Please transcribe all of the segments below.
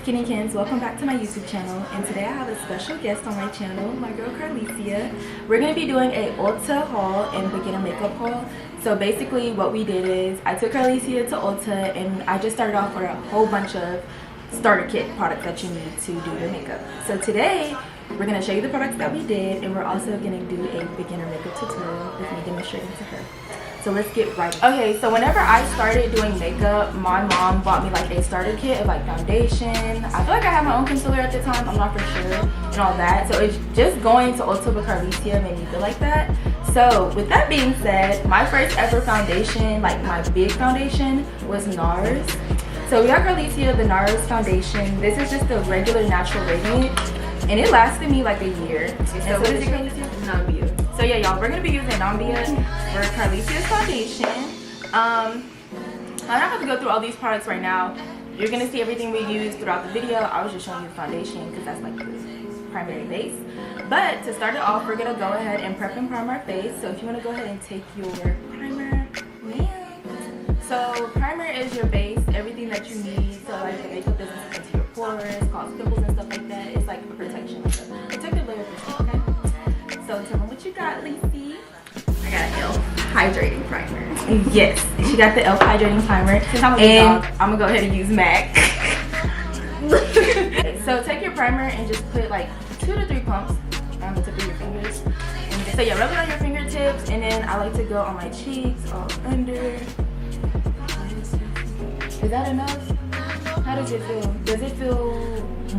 Skinnykins, welcome back to my YouTube channel, and today I have a special guest on my channel, my girl Carlicia. We're going to be doing a Ulta haul and beginner makeup haul. So basically what we did is I took Carlicia to Ulta and I just started off with a whole bunch of starter kit products that you need to do your makeup. So today we're going to show you the products that we did, and we're also going to do a beginner makeup tutorial with me demonstrating to her. So let's get right into it. Okay, so whenever I started doing makeup, my mom bought me like a starter kit of like foundation. I feel like I had my own concealer at the time, I'm not for sure, and all that. So it's just going to Ulta with Carlicia made me feel like that. So with that being said, my first ever foundation, like my big foundation, was NARS. So we got Carlicia the NARS foundation. This is just a regular natural radiant, and it lasted me like a year. So what is it, Carlicia? Nambia. So yeah, y'all, we're gonna be using Nambia for Carlicia's foundation. I don't have to go through all these products right now. You're gonna see everything we use throughout the video. I was just showing you the foundation because that's like the primary base. But to start it off, we're gonna go ahead and prep and prime our face. So if you wanna go ahead and take your primer, so primer is your base, everything that you need. So like the makeup doesn't stick into your pores, cause pimples and stuff like that. It's like a protection, like a protective layer for skin, okay? So tell me what you got, Lacey. I got an e.l.f. hydrating primer. Yes, she got the e.l.f. hydrating primer. And I'm gonna go ahead and use MAC. So take your primer and just put like 2 to 3 pumps on the tip of your fingers. And so yeah, rub it on your fingertips, and then I like to go on my cheeks, all under. Is that enough? How does it feel? Does it feel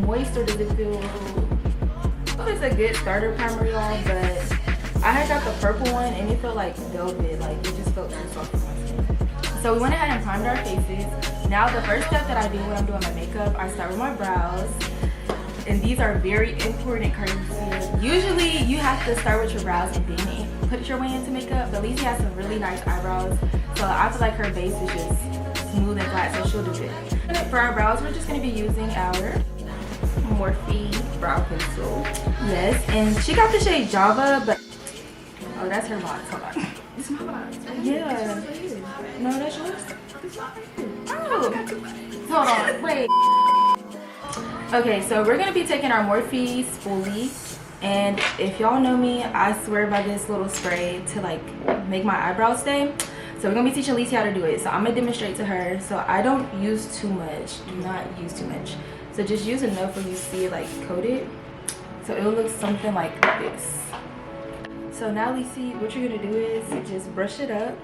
moist or does it feel... It's a good starter primer, y'all, but I had got the purple one and it felt like velvet, like it just felt too soft for my skin. So we went ahead and primed our faces. Now the first step that I do when I'm doing my makeup, I start with my brows, and these are very important, Carlicia. Usually you have to start with your brows and then put your way into makeup, but Lacey has some really nice eyebrows, so I feel like her base is just smooth and flat, so she'll do it. For our brows, we're just going to be using our Morphe brow pencil. Yes, and she got the shade Java, but oh, that's her box. Hold on. It's my box. Right? Yeah. No, that's yours. It's not Oh. Hold on. Wait. Okay, so we're gonna be taking our Morphe spoolie, and if y'all know me, I swear by this little spray to like make my eyebrows stay. So we're gonna be teaching Lacey how to do it. So I'm gonna demonstrate to her. So I don't use too much. Do not use too much. So just use enough when you see it like coated. So it will look something like this. So now, Lacey, what you're gonna do is just brush it up.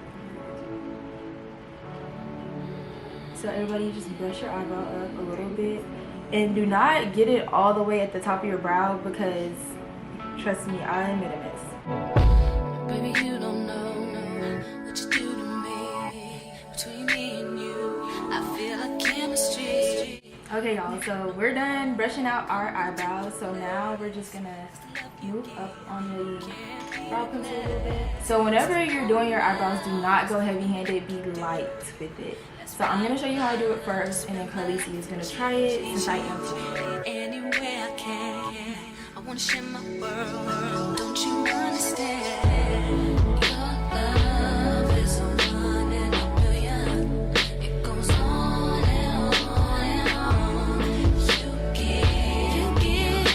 So everybody just brush your eyebrow up a little bit. And do not get it all the way at the top of your brow, because trust me, I made a mess. Baby, you don't know what you do to me. Between me and you, I feel like chemistry. Okay, y'all, so we're done brushing out our eyebrows. So now we're just gonna move up on the brow pencil a little bit. So whenever you're doing your eyebrows, do not go heavy-handed, be light with it. So I'm gonna show you how I do it first, and then Carlicia is gonna try it since I am too. Anywhere I can, I wanna share my world. Don't you understand? Your love is a 1 in a million. It goes on and on and on. You give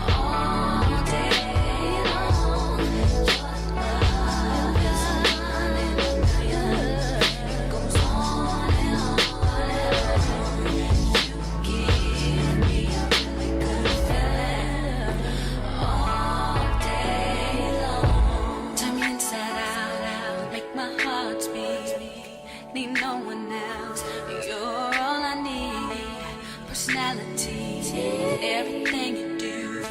all day long. Your love is a 1 in a million. It goes on and on and on. You give me a really good feeling all day long. Turn me inside out, make my heart speed. Need no one else, you're all I need. Personality, everything you do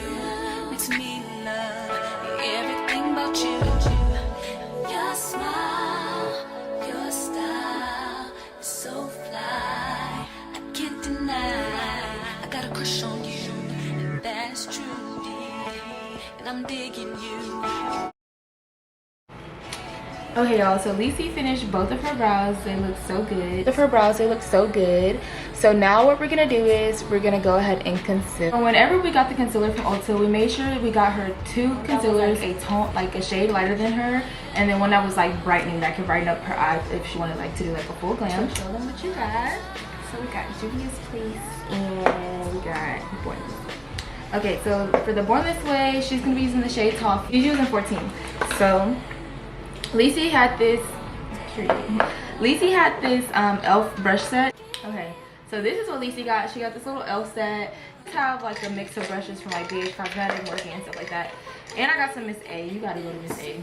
makes me love everything about you. Your smile, your style is so fly, I can't deny. I got a crush on you, and that's true, and I'm digging you. Okay, y'all, so Lacey finished both of her brows. They look so good. Both of her brows, they look so good. So now what we're gonna do is we're gonna go ahead and conceal. So whenever we got the concealer from Ulta, we made sure that we got her 2 concealers, a tone like a shade lighter than her, and then one that was like brightening, that could brighten up her eyes if she wanted like to do like a full glam. So show them what you got. So we got Juvia's Place and we got Born This Way. Okay, so for the Born This Way, she's gonna be using the shade Toffee. She's using 14. So Lacey had this e.l.f. brush set. Okay, so this is what Lacey got. She got this little e.l.f. set. It's have like a mix of brushes from like BH Cosmetics, Morphe, and stuff like that. And I got some Miss A. You gotta go to Miss A.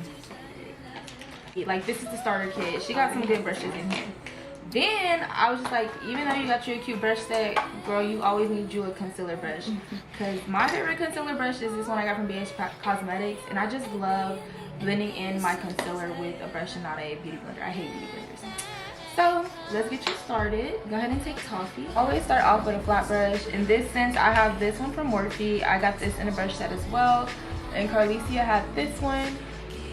Like, this is the starter kit. She got some good brushes in here. Then I was just like, even though you got your cute brush set, girl, you always need you a concealer brush. Because my favorite concealer brush is this one I got from BH Cosmetics, and I just love blending in my concealer with a brush and not a beauty blender. I hate beauty blenders. So let's get you started. Go ahead and take Toffee. Always start off with a flat brush. In this sense, I have this one from Morphe. I got this in a brush set as well. And Carlicia had this one.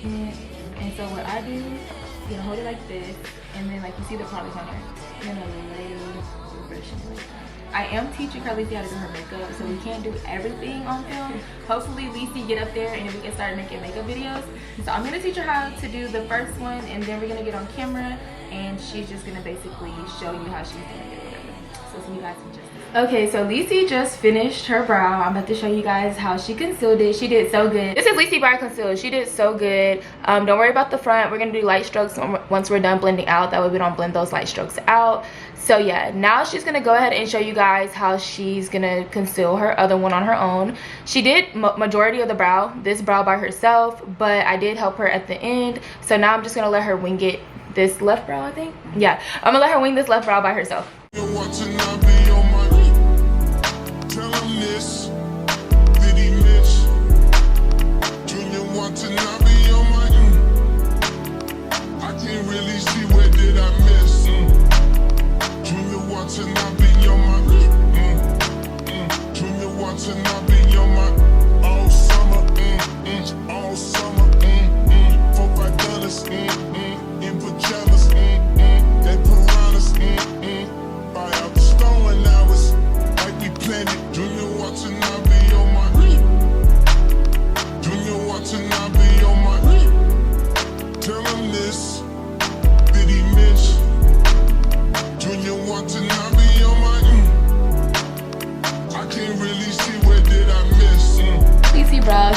And so what I do, you're gonna hold it like this, and then like you see the product on there, you're gonna lay the brush in like that. I am teaching Carlicia how to do her makeup, so we can't do everything on film. Hopefully Lacey get up there and then we can start making makeup videos. So I'm gonna teach her how to do the first one, and then we're gonna get on camera and she's just gonna basically show you how she's doing it or whatever. So see you guys in just a second. Okay, so Lacey just finished her brow. I'm about to show you guys how she concealed it. She did so good. This is Lacey Brow Concealer. She did so good. Don't worry about the front. We're gonna do light strokes once we're done blending out. That way we don't blend those light strokes out. So yeah, now she's gonna go ahead and show you guys how she's gonna conceal her other one on her own. She did majority of the brow, this brow by herself, but I did help her at the end. So now I'm just gonna let her wing it. This left brow, I think. Yeah, I'm gonna let her wing this left brow by herself.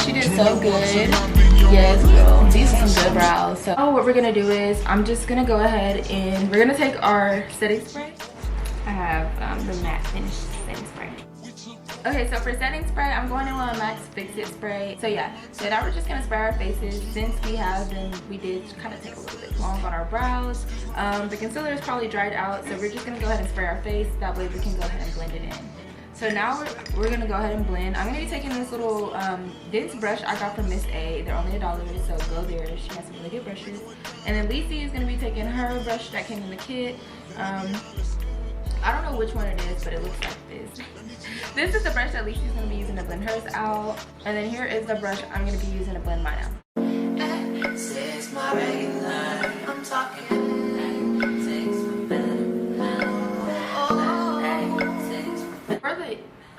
She did so good. Yes, girl. These are some good brows. So what we're gonna do is I'm just gonna go ahead and we're gonna take our setting spray. I have the matte finish setting spray. Okay, so for setting spray, I'm going in with a Max Fix It spray. So yeah, so now we're just gonna spray our faces. Since we have them, we did kind of take a little bit long on our brows. The concealer is probably dried out, so we're just gonna go ahead and spray our face. That way we can go ahead and blend it in. So now we're gonna go ahead and blend. I'm gonna be taking this little dense brush I got from Miss A. They're only $1, so go there. She has some really good brushes. And then Lacey is gonna be taking her brush that came in the kit. I don't know which one it is, but it looks like this. This is the brush that Lacey's gonna be using to blend hers out. And then here is the brush I'm gonna be using to blend mine out. For the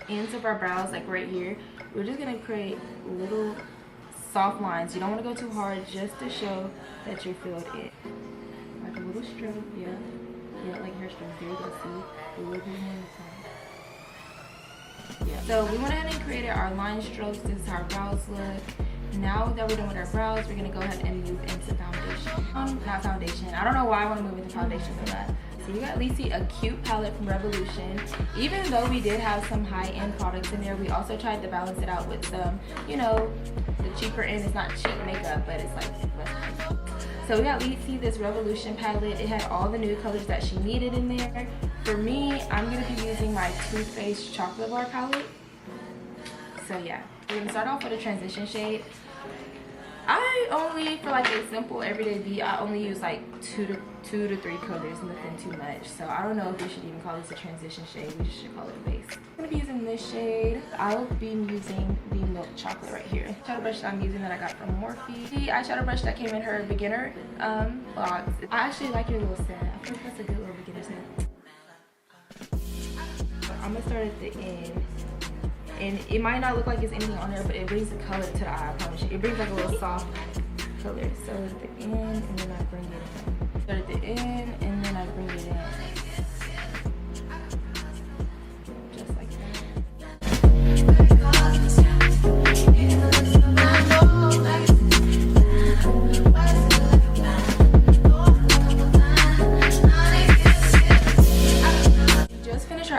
ends of our brows, like right here, we're just gonna create little soft lines. You don't want to go too hard, just to show that you're filled in. Like a little stroke, yeah, like hair strokes. There you go. See, a little bit more on the side. Yeah. So we went ahead and created our line strokes. This is how our brows look. Now that we're done with our brows, we're gonna go ahead and move into foundation. Not foundation. I don't know why I want to move into foundation for that. So you got Lacey a cute palette from Revolution. Even though we did have some high-end products in there, we also tried to balance it out with some, you know, the cheaper end. It's not cheap makeup, but it's like less cheap. So we got Lacey this Revolution palette. It had all the nude colors that she needed in there. For me, I'm gonna be using my Too Faced Chocolate Bar palette. So yeah, we're gonna start off with a transition shade. I only, for like a simple everyday beat, I only use like two to three colors, nothing too much. So I don't know if we should even call this a transition shade. We should call it a base. I'm gonna be using this shade. I'll be using the Milk Chocolate right here. Eyeshadow brush that I'm using that I got from Morphe. The eyeshadow brush that came in her beginner box. I actually like your little set. I feel like that's a good little beginner set. I'm gonna start at the end. And it might not look like it's anything on there, but it brings the color to the eye, I promise you. It brings like a little soft color. So at the end, and then I bring it in. Start at the end, and then I bring it in.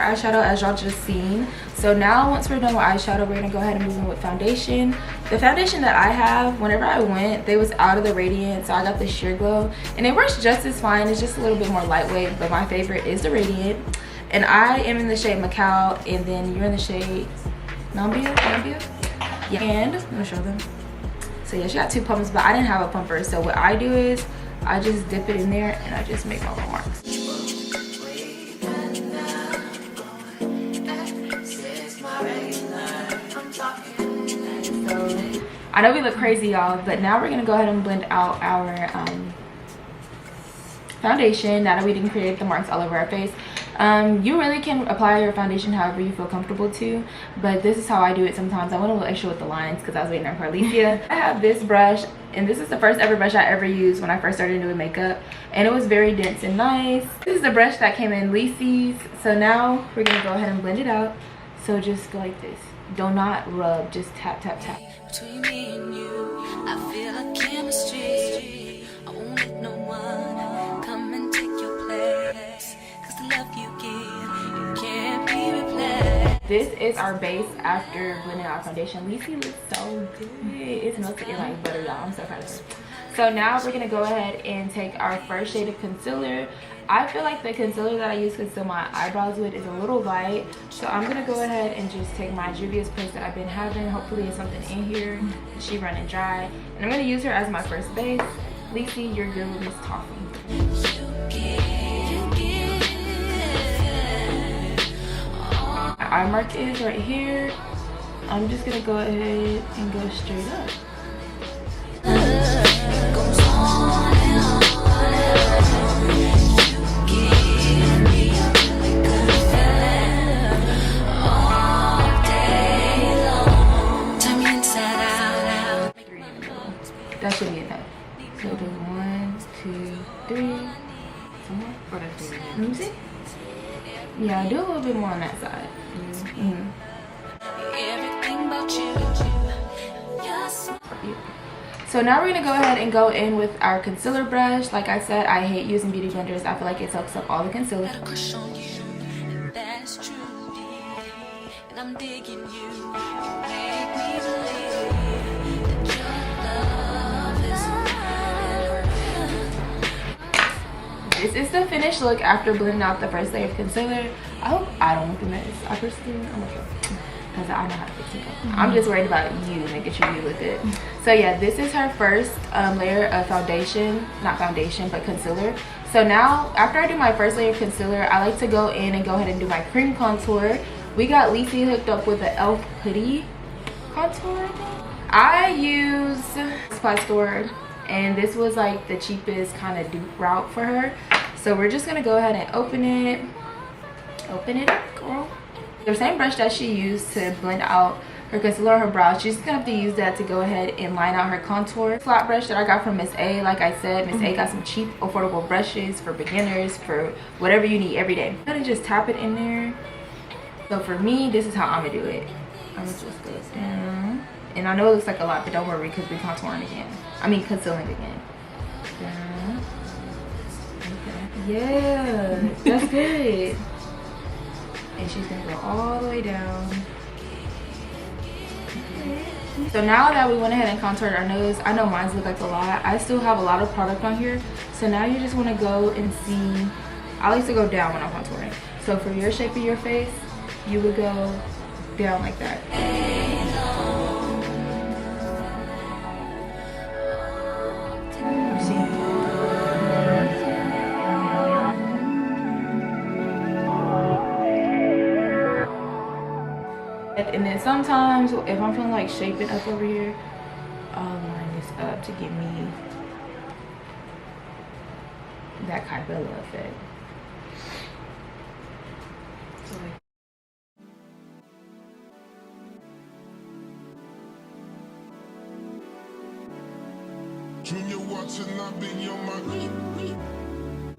eyeshadow as y'all just seen. So now once we're done with eyeshadow, we're gonna go ahead and move in with foundation. The foundation that I have, whenever I went, they was out of the Radiant, so I got the Sheer Glow, and it works just as fine. It's just a little bit more lightweight, but my favorite is the Radiant. And I am in the shade Macau, and then you're in the shade Nambia? Yeah, and I'm gonna show them. So yeah, she got 2 pumps, but I didn't have a pumper, so what I do is I just dip it in there and I just make my little marks. So I know we look crazy, y'all, but now we're gonna go ahead and blend out our foundation now that we didn't create the marks all over our face. You really can apply your foundation however you feel comfortable to, but this is how I do it sometimes. I went a little extra with the lines because I was waiting on Carlicia. I have this brush, and this is the first ever brush I ever used when I first started doing makeup, and it was very dense and nice. This is the brush that came in Lisi's. So now we're gonna go ahead and blend it out. So just go like this. Do not rub, just tap, tap, tap. Between me and you, I feel a chemistry. I won't let no one come and take your place. Cause the love you give, it can't be replaced. This is our base after blending out foundation. Lisi looks so good. It's melted in like butter, y'all. I'm so proud of her. So now we're gonna go ahead and take our first shade of concealer. I feel like the concealer that I use to conceal my eyebrows with is a little light, so I'm gonna go ahead and just take my Juvia's place that I've been having. Hopefully it's something in here. She running dry, and I'm gonna use her as my first base. Lisi, you're good with Miss Toffee. My eye mark is right here. I'm just gonna go ahead and go straight up. That should be enough. So do 1, 2, 3. Some more? Or that's 3. Let me see. Yeah, do a little bit more on that side. Everything about you. Yes. So now we're gonna go ahead and go in with our concealer brush. Like I said, I hate using beauty blenders. I feel like it soaks up all the concealer. Crush on you, and that's true. And I'm digging you. Make me believe that your love is real. This is the finished look after blending out the first layer of concealer. I hope I don't look a mess. I personally, I'm not sure, because I know how to fix it. I'm just worried about you, making sure you look good. So yeah, this is her first layer of foundation, not foundation, but concealer. So now, after I do my first layer of concealer, I like to go in and go ahead and do my cream contour. We got Lisi hooked up with the e.l.f. hoodie contour. I use Supply Store, and this was like the cheapest kind of dupe route for her. So we're just gonna go ahead and open it up, girl. The same brush that she used to blend out her concealer on her brows, she's gonna have to use that to go ahead and line out her contour. Flat brush that I got from Miss A. Like I said, Miss A got some cheap, affordable brushes for beginners, for whatever you need every day. I'm gonna just tap it in there. So for me, this is how I'm gonna do it. I'm gonna just go down. And I know it looks like a lot, but don't worry, because we're contouring again. I mean, concealing again. Down. Okay. Yeah, that's good. And she's gonna go all the way down. Okay. So now that we went ahead and contoured our nose, I know mine look like a lot. I still have a lot of product on here. So now you just wanna go and see. I like to go down when I'm contouring. So for your shape of your face, you would go down like that. And then sometimes if I'm feeling like shaping up over here, I'll line this up to give me that Kybella effect. So like,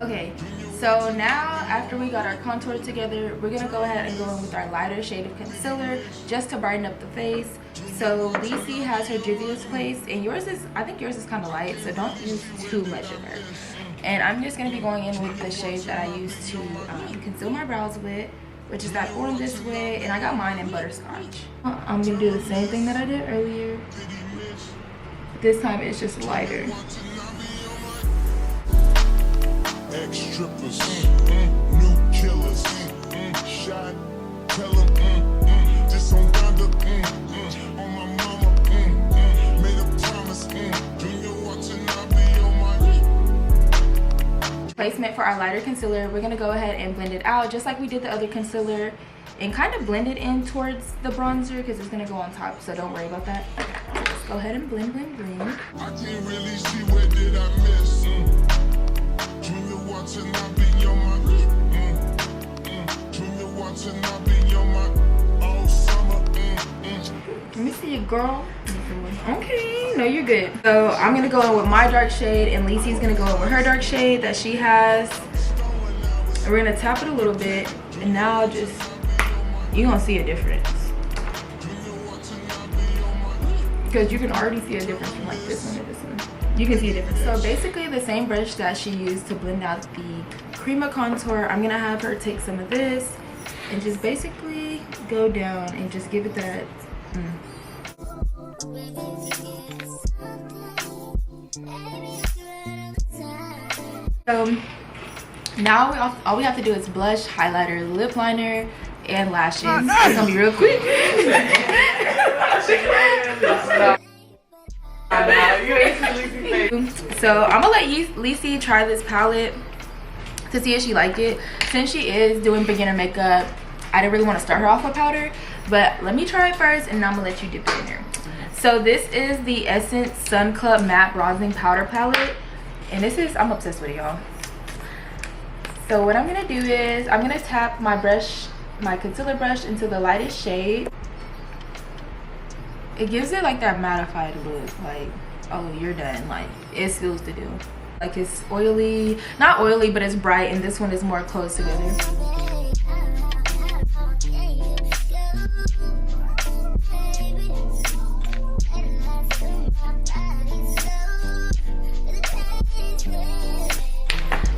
okay, so now after we got our contour together, we're gonna go ahead and go in with our lighter shade of concealer just to brighten up the face. So Lisi has her Juvia's Place, and yours is, I think yours is kind of light, so don't use too much of her. And I'm just gonna be going in with the shade that I use to conceal my brows with. which is that orange this way, and I got mine in butterscotch. I'm gonna do the same thing that I did earlier. This time it's just lighter. Ex-strippers, new killers, shot, tell them, this on Donda, on my mama, made a promise, Junior watching, I'll be on my Placement for our lighter concealer, we're gonna go ahead and blend it out just like we did the other concealer and kind of blend it in towards the bronzer because it's gonna go on top, so don't worry about that. Let's go ahead and blend. I can't really see where did I miss, Junior watching, I'll be on my, Junior watching, I'll be on my, all summer, Let me see you, girl. Okay, no, you're good. So I'm gonna go in with my dark shade, and Lisi's gonna go in with her dark shade that she has. And we're gonna tap it a little bit, and now just you're gonna see a difference because you can already see a difference from like this one to this one. You can see a difference. So basically, the same brush that she used to blend out the cream contour, I'm gonna have her take some of this and just basically go down and just give it that. So now all we have to do is blush, highlighter, lip liner, and lashes. It's gonna be real quick. So I'm gonna let Lisi try this palette to see if she like it. Since she is doing beginner makeup, I didn't really want to start her off with powder, but let me try it first and I'm gonna let you dip it in there. So this is the Essence Sun Club Matte Bronzing Powder Palette, and this is, I'm obsessed with it, y'all. So what I'm gonna do is I'm gonna tap my brush, my concealer brush, into the lightest shade. It gives it like that mattified look, like, oh, you're done. Like, it's feels to do. Like, it's oily, not oily, but it's bright, and this one is more close together.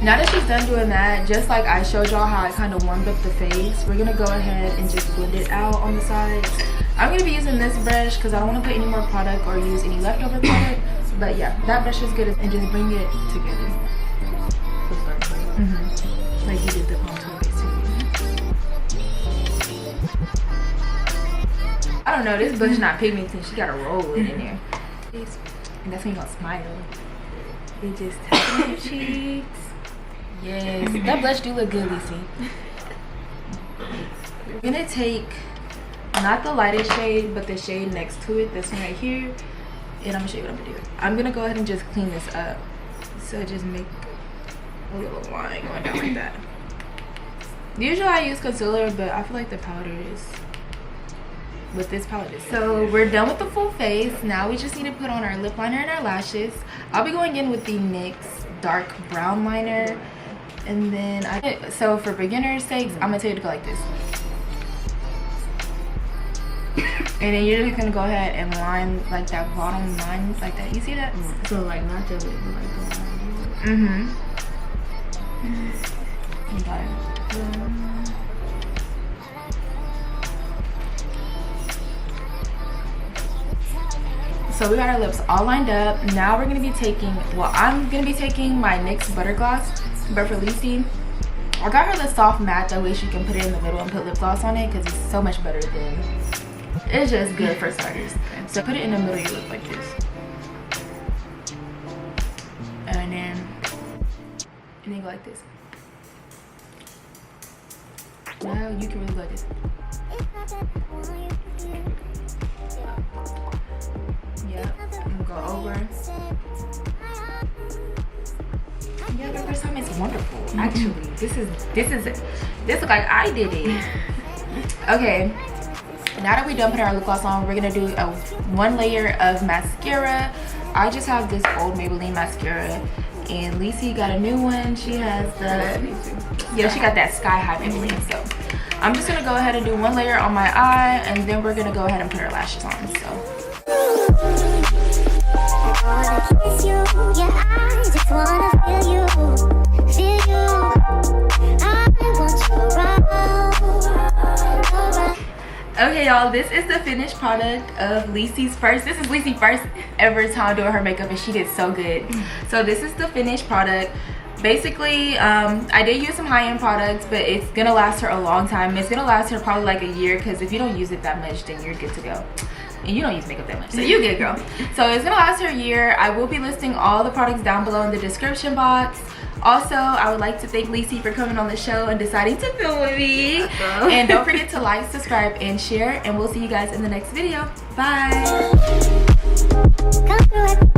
Now that she's done doing that, just like I showed y'all how I kind of warmed up the face, we're gonna go ahead and just blend it out on the sides. I'm gonna be using this brush because I don't want to put any more product or use any leftover product. But yeah, that brush is good, and just bring it together. Like you did the contour basically. I don't know, this brush not pigmented. She gotta roll it in there. And that's when you're gonna smile. It just taps on your cheeks. Yes, that blush do look good, Lisi. We're gonna take not the lightest shade, but the shade next to it, this one right here, and I'm gonna show you what I'm gonna do. I'm gonna go ahead and just clean this up. So just make a little line going down like that. Usually I use concealer, but I feel like the powder is with this palette is. So we're done with the full face. Now we just need to put on our lip liner and our lashes. I'll be going in with the NYX dark brown liner, and then so for beginner's sakes, I'm gonna tell you to go like this. And then you're just gonna go ahead and line like that bottom line like that. You see that? So like not the lip, but like the line. So we got our lips all lined up. Now we're gonna be taking, well, I'm gonna be taking my NYX Butter Gloss, but for Lisi, I got her the soft matte, that way she can put it in the middle and put lip gloss on it, because it's so much better than, it's just good for starters. So put it in the middle of your lip like this. And then go like this. Now you can really go like this. Yep, I'm gonna go over. Yeah, the first time it's wonderful. Actually, this look like I did it. Okay, now that we're done putting our lip gloss on, we're gonna do one layer of mascara. I just have this old Maybelline mascara, and Lisi got a new one. She has the, yeah, she got that Sky High Maybelline. So I'm just gonna go ahead and do one layer on my eye, and then we're gonna go ahead and put our lashes on. So. I wanna kiss you, yeah, I just wanna feel you, I want you around. Okay, y'all, this is the finished product of Lisi's first. This is Lisi's first ever time doing her makeup, and she did so good. So this is the finished product. Basically, I did use some high-end products, but it's gonna last her a long time. It's gonna last her probably like a year, because if you don't use it that much, then you're good to go. And you don't use makeup that much, so you good, girl. So it's gonna last her a year. I will be listing all the products down below in the description box. Also, I would like to thank Lisi for coming on the show and deciding to film with me. And don't forget to like, subscribe, and share. And we'll see you guys in the next video. Bye. Come through it.